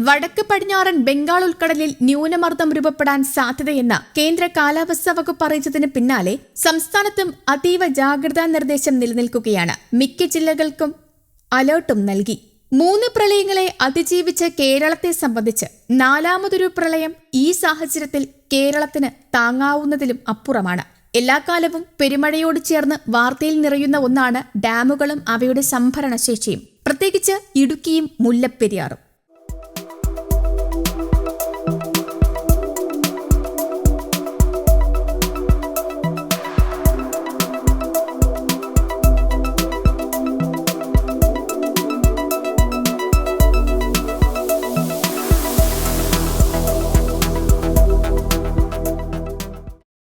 വടക്ക് പടിഞ്ഞാറൻ ബംഗാൾ ഉൾക്കടലിൽ ന്യൂനമർദ്ദം രൂപപ്പെടാൻ സാധ്യതയെന്ന് കേന്ദ്ര കാലാവസ്ഥാ വകുപ്പ് അറിയിച്ചതിന് പിന്നാലെ സംസ്ഥാനത്തും അതീവ ജാഗ്രതാ നിർദ്ദേശം നിലനിൽക്കുകയാണ്. മിക്ക ജില്ലകൾക്കും അലർട്ടും നൽകി. 3 പ്രളയങ്ങളെ അതിജീവിച്ച കേരളത്തെ സംബന്ധിച്ച് നാലാമതൊരു പ്രളയം ഈ സാഹചര്യത്തിൽ കേരളത്തിന് താങ്ങാവുന്നതിലും അപ്പുറമാണ്. എല്ലാ കാലവും പെരുമഴയോട് ചേർന്ന് വാർത്തയിൽ നിറയുന്ന ഒന്നാണ് ഡാമുകളും അവയുടെ സംഭരണശേഷിയും, പ്രത്യേകിച്ച് ഇടുക്കിയും മുല്ലപ്പെരിയാറും.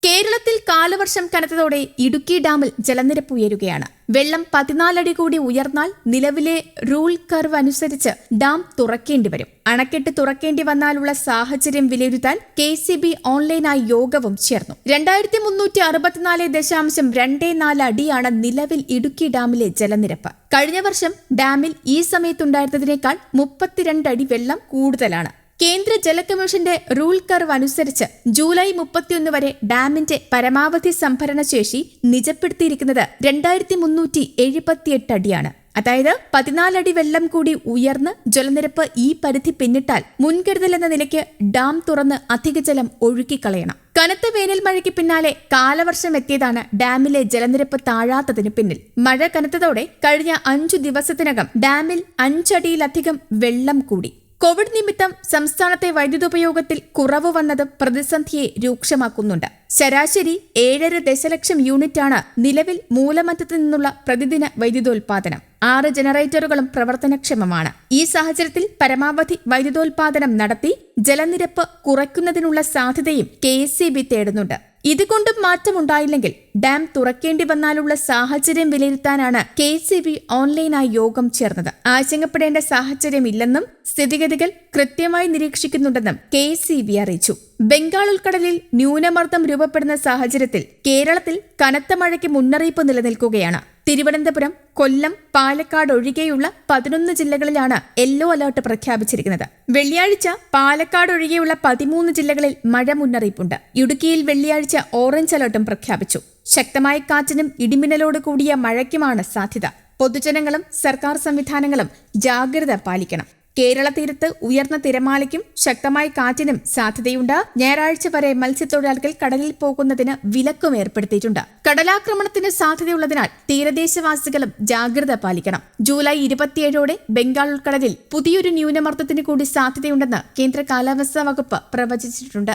കേരളത്തിൽ കാലവർഷം കനത്തതോടെ ഇടുക്കി ഡാമിൽ ജലനിരപ്പ് ഉയരുകയാണ്. വെള്ളം 14 അടി കൂടി ഉയർന്നാൽ നിലവിലെ റൂൾ കർവ് അനുസരിച്ച് ഡാം തുറക്കേണ്ടി വരും. അണക്കെട്ട് തുറക്കേണ്ടി വന്നാലുള്ള സാഹചര്യം വിലയിരുത്താൻ KCB ഓൺലൈനായി യോഗവും ചേർന്നു. 2364.24 അടിയാണ് നിലവിൽ ഇടുക്കി ഡാമിലെ ജലനിരപ്പ്. കഴിഞ്ഞ വർഷം ഡാമിൽ ഈ സമയത്തുണ്ടായിരുന്നതിനേക്കാൾ 32 അടി വെള്ളം കൂടുതലാണ്. കേന്ദ്ര ജല കമ്മീഷന്റെ റൂൾ കർവ് അനുസരിച്ച് ജൂലൈ 31 വരെ ഡാമിന്റെ പരമാവധി സംഭരണശേഷി നിജപ്പെടുത്തിയിരിക്കുന്നത് 2378 അടിയാണ്. അതായത് 14 അടി വെള്ളം കൂടി ഉയർന്ന് ജലനിരപ്പ് ഈ പരിധി പിന്നിട്ടാൽ മുൻകരുതൽ എന്ന നിലയ്ക്ക് ഡാം തുറന്ന് അധിക ജലം ഒഴുക്കിക്കളയണം. കനത്ത വേനൽ മഴയ്ക്ക് പിന്നാലെ കാലവർഷം എത്തിയതാണ് ഡാമിലെ ജലനിരപ്പ് താഴാത്തതിന് പിന്നിൽ. മഴ കനത്തതോടെ കഴിഞ്ഞ 5 ദിവസത്തിനകം ഡാമിൽ 5 അടിയിലധികം വെള്ളം കൂടി. കോവിഡ് നിമിത്തം സംസ്ഥാനത്തെ വൈദ്യുതോപയോഗത്തിൽ കുറവ് വന്നതും പ്രതിസന്ധിയെ രൂക്ഷമാക്കുന്നുണ്ട്. ശരാശരി 7.5 ദശലക്ഷം യൂണിറ്റാണ് നിലവിൽ മൂലമറ്റത്തു നിന്നുള്ള പ്രതിദിന വൈദ്യുതോൽപാദനം. 6 ജനറേറ്ററുകളും പ്രവർത്തനക്ഷമമാണ്. ഈ സാഹചര്യത്തിൽ പരമാവധി വൈദ്യുതോൽപാദനം നടത്തി ജലനിരപ്പ് കുറയ്ക്കുന്നതിനുള്ള സാധ്യതയും KCB തേടുന്നുണ്ട്. ഇതുകൊണ്ടും മാറ്റമുണ്ടായില്ലെങ്കിൽ ഡാം തുറക്കേണ്ടി വന്നാലുള്ള സാഹചര്യം വിലയിരുത്താനാണ് KCB ഓൺലൈനായി യോഗം ചേർന്നത്. ആശങ്കപ്പെടേണ്ട സാഹചര്യമില്ലെന്നും സ്ഥിതിഗതികൾ കൃത്യമായി നിരീക്ഷിക്കുന്നുണ്ടെന്നും KCB അറിയിച്ചു. ബംഗാൾ ഉൾക്കടലിൽ ന്യൂനമർദ്ദം രൂപപ്പെടുന്ന സാഹചര്യത്തിൽ കേരളത്തിൽ കനത്ത മഴയ്ക്ക് മുന്നറിയിപ്പ് നിലനിൽക്കുകയാണ്. തിരുവനന്തപുരം, കൊല്ലം, പാലക്കാട് ഒഴികെയുള്ള 11 ജില്ലകളിലാണ് യെല്ലോ അലർട്ട് പ്രഖ്യാപിച്ചിരിക്കുന്നത്. വെള്ളിയാഴ്ച പാലക്കാട് ഒഴികെയുള്ള 13 ജില്ലകളിൽ മഴ മുന്നറിയിപ്പുണ്ട്. ഇടുക്കിയിൽ വെള്ളിയാഴ്ച ഓറഞ്ച് അലർട്ടും പ്രഖ്യാപിച്ചു. ശക്തമായ കാറ്റിനും ഇടിമിന്നലോട് കൂടിയ മഴയ്ക്കുമാണ് സാധ്യത. പൊതുജനങ്ങളും സർക്കാർ സംവിധാനങ്ങളും ജാഗ്രത പാലിക്കണം. കേരള തീരത്ത് ഉയർന്ന തിരമാലയ്ക്കും ശക്തമായ കാറ്റിനും സാധ്യതയുണ്ട്. ഞായറാഴ്ച വരെ മത്സ്യത്തൊഴിലാളികൾ കടലിൽ പോകുന്നതിന് വിലക്കും ഏർപ്പെടുത്തിയിട്ടുണ്ട്. കടലാക്രമണത്തിന് സാധ്യതയുള്ളതിനാൽ തീരദേശവാസികളും ജാഗ്രത പാലിക്കണം. ജൂലൈ 27 ബംഗാൾ ഉൾക്കടലിൽ പുതിയൊരു ന്യൂനമർദ്ദത്തിന് കൂടി സാധ്യതയുണ്ടെന്ന് കേന്ദ്ര കാലാവസ്ഥാ വകുപ്പ് പ്രവചിച്ചിട്ടുണ്ട്.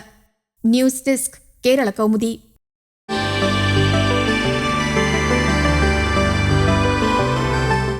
News desk, Keralakaumudi.